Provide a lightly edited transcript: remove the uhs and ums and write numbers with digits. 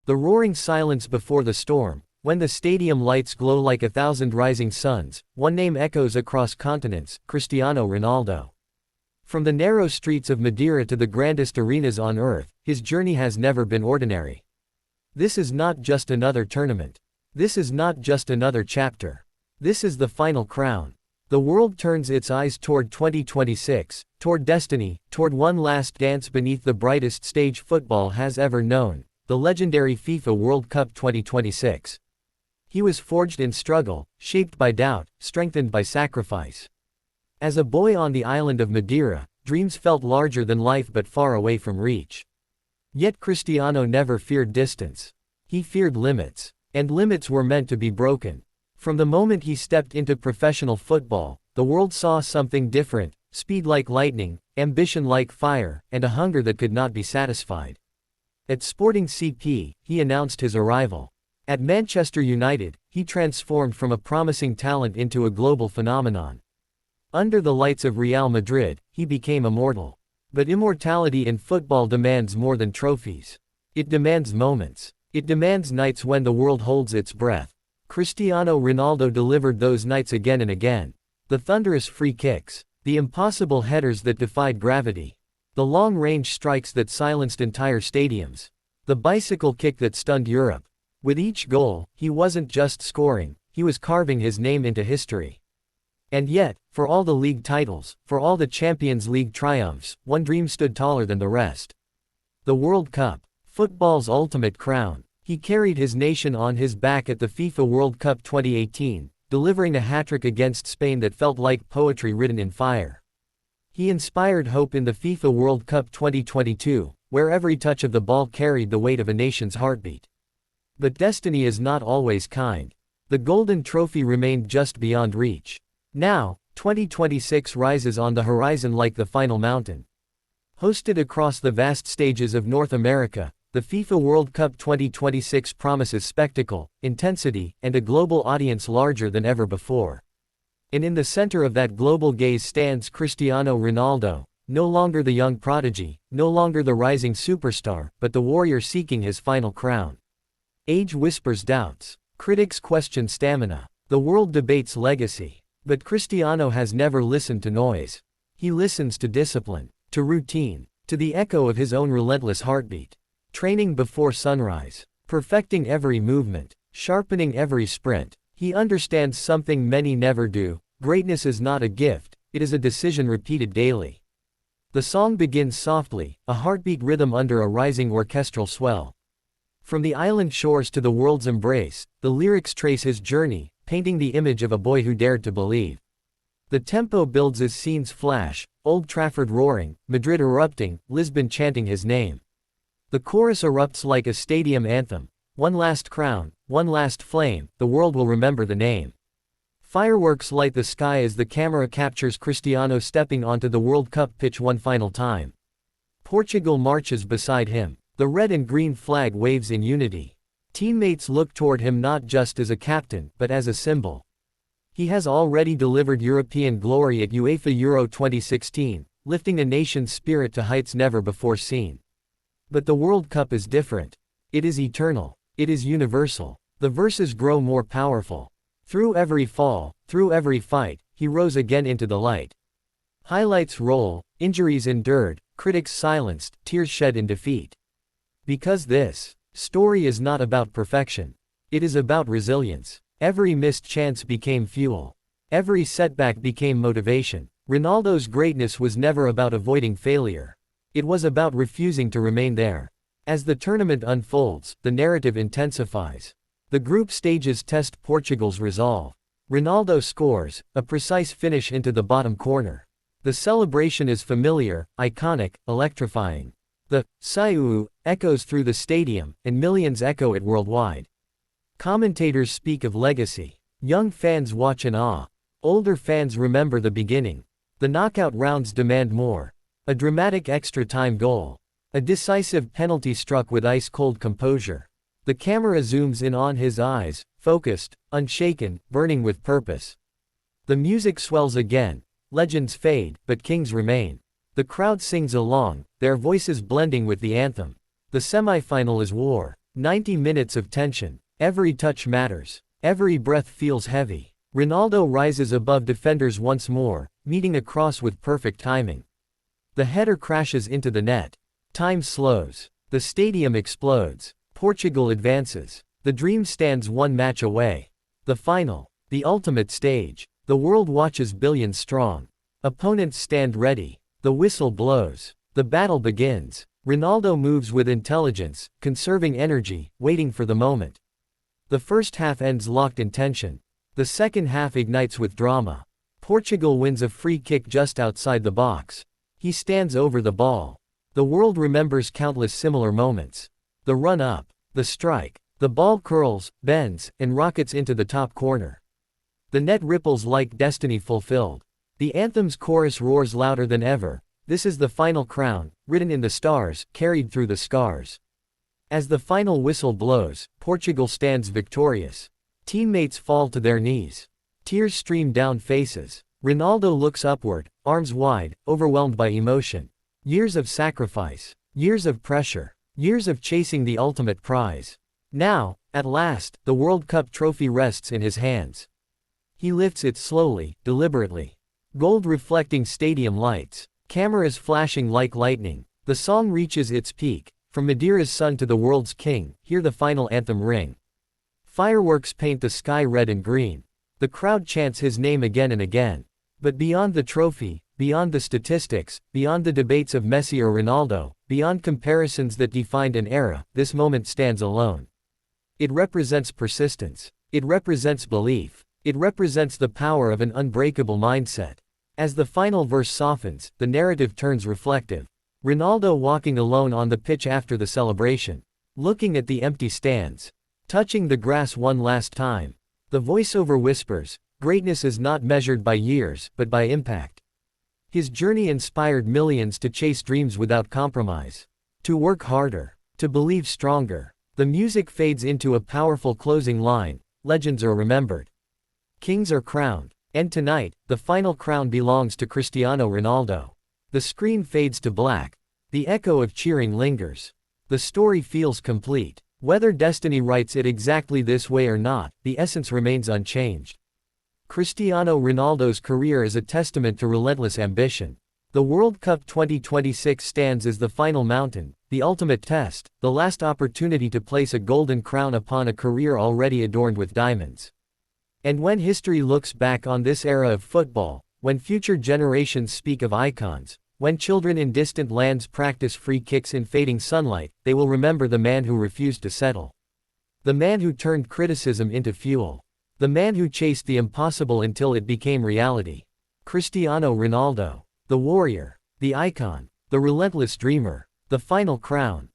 The roaring silence before the storm, when the stadium lights glow like 1,000 rising suns, one name echoes across continents: Cristiano Ronaldo. From the narrow streets of Madeira to the grandest arenas on earth, his journey has never been ordinary. This is not just another tournament. This is not just another chapter. This is the final crown. The world turns its eyes toward 2026, toward destiny, toward one last dance beneath the brightest stage football has ever known, the legendary FIFA World Cup 2026. He was forged in struggle, shaped by doubt, strengthened by sacrifice. As a boy on the island of Madeira, dreams felt larger than life but far away from reach. Yet Cristiano never feared distance. He feared limits. And limits were meant to be broken. From the moment he stepped into professional football, the world saw something different: speed like lightning, ambition like fire, and a hunger that could not be satisfied. At Sporting CP, he announced his arrival. At Manchester United, he transformed from a promising talent into a global phenomenon. Under the lights of Real Madrid, he became immortal. But immortality in football demands more than trophies. It demands moments. It demands nights when the world holds its breath. Cristiano Ronaldo delivered those nights again and again. The thunderous free kicks. The impossible headers that defied gravity. The long-range strikes that silenced entire stadiums. The bicycle kick that stunned Europe. With each goal, he wasn't just scoring, he was carving his name into history. And yet, for all the league titles, for all the Champions League triumphs, one dream stood taller than the rest. The World Cup. Football's ultimate crown. He carried his nation on his back at the FIFA World Cup 2018, delivering a hat-trick against Spain that felt like poetry written in fire. He inspired hope in the FIFA World Cup 2022, where every touch of the ball carried the weight of a nation's heartbeat. But destiny is not always kind. The golden trophy remained just beyond reach. Now, 2026 rises on the horizon like the final mountain. Hosted across the vast stages of North America, the FIFA World Cup 2026 promises spectacle, intensity, and a global audience larger than ever before. And in the center of that global gaze stands Cristiano Ronaldo, no longer the young prodigy, no longer the rising superstar, but the warrior seeking his final crown. Age whispers doubts. Critics question stamina. The world debates legacy. But Cristiano has never listened to noise. He listens to discipline, to routine, to the echo of his own relentless heartbeat. Training before sunrise, perfecting every movement, sharpening every sprint. He understands something many never do: greatness is not a gift, it is a decision repeated daily. The song begins softly, a heartbeat rhythm under a rising orchestral swell. From the island shores to the world's embrace, the lyrics trace his journey, painting the image of a boy who dared to believe. The tempo builds as scenes flash: Old Trafford roaring, Madrid erupting, Lisbon chanting his name. The chorus erupts like a stadium anthem. One last crown, one last flame, the world will remember the name. Fireworks light the sky as the camera captures Cristiano stepping onto the World Cup pitch one final time. Portugal marches beside him. The red and green flag waves in unity. Teammates look toward him not just as a captain, but as a symbol. He has already delivered European glory at UEFA Euro 2016, lifting a nation's spirit to heights never before seen. But the World Cup is different. It is eternal. It is universal. The verses grow more powerful. Through every fall, through every fight, he rose again into the light. Highlights roll, injuries endured, critics silenced, tears shed in defeat. Because this story is not about perfection. It is about resilience. Every missed chance became fuel. Every setback became motivation. Ronaldo's greatness was never about avoiding failure. It was about refusing to remain there. As the tournament unfolds, the narrative intensifies. The group stages test Portugal's resolve. Ronaldo scores, a precise finish into the bottom corner. The celebration is familiar, iconic, electrifying. The "Saiu" echoes through the stadium, and millions echo it worldwide. Commentators speak of legacy. Young fans watch in awe. Older fans remember the beginning. The knockout rounds demand more. A dramatic extra-time goal. A decisive penalty struck with ice-cold composure. The camera zooms in on his eyes, focused, unshaken, burning with purpose. The music swells again. Legends fade, but kings remain. The crowd sings along, their voices blending with the anthem. The semi-final is war. 90 minutes of tension. Every touch matters. Every breath feels heavy. Ronaldo rises above defenders once more, meeting a cross with perfect timing. The header crashes into the net. Time slows. The stadium explodes. Portugal advances. The dream stands one match away. The final. The ultimate stage. The world watches billions strong. Opponents stand ready. The whistle blows. The battle begins. Ronaldo moves with intelligence, conserving energy, waiting for the moment. The first half ends locked in tension. The second half ignites with drama. Portugal wins a free kick just outside the box. He stands over the ball. The world remembers countless similar moments. The run-up. The strike. The ball curls, bends, and rockets into the top corner. The net ripples like destiny fulfilled. The anthem's chorus roars louder than ever. This is the final crown, written in the stars, carried through the scars. As the final whistle blows, Portugal stands victorious. Teammates fall to their knees. Tears stream down faces. Ronaldo looks upward, arms wide, overwhelmed by emotion. Years of sacrifice. Years of pressure. Years of chasing the ultimate prize. Now, at last, the World Cup trophy rests in his hands. He lifts it slowly, deliberately. Gold reflecting stadium lights. Cameras flashing like lightning. The song reaches its peak. From Madeira's son to the world's king, hear the final anthem ring. Fireworks paint the sky red and green. The crowd chants his name again and again. But beyond the trophy, beyond the statistics, beyond the debates of Messi or Ronaldo, beyond comparisons that defined an era, this moment stands alone. It represents persistence. It represents belief. It represents the power of an unbreakable mindset. As the final verse softens, the narrative turns reflective. Ronaldo walking alone on the pitch after the celebration. Looking at the empty stands. Touching the grass one last time. The voiceover whispers, greatness is not measured by years, but by impact. His journey inspired millions to chase dreams without compromise. To work harder. To believe stronger. The music fades into a powerful closing line, legends are remembered. Kings are crowned. And tonight, the final crown belongs to Cristiano Ronaldo. The screen fades to black. The echo of cheering lingers. The story feels complete. Whether destiny writes it exactly this way or not, the essence remains unchanged. Cristiano Ronaldo's career is a testament to relentless ambition. The World Cup 2026 stands as the final mountain, the ultimate test, the last opportunity to place a golden crown upon a career already adorned with diamonds. And when history looks back on this era of football, when future generations speak of icons, when children in distant lands practice free kicks in fading sunlight, they will remember the man who refused to settle. The man who turned criticism into fuel. The man who chased the impossible until it became reality. Cristiano Ronaldo. The warrior. The icon. The relentless dreamer. The final crown.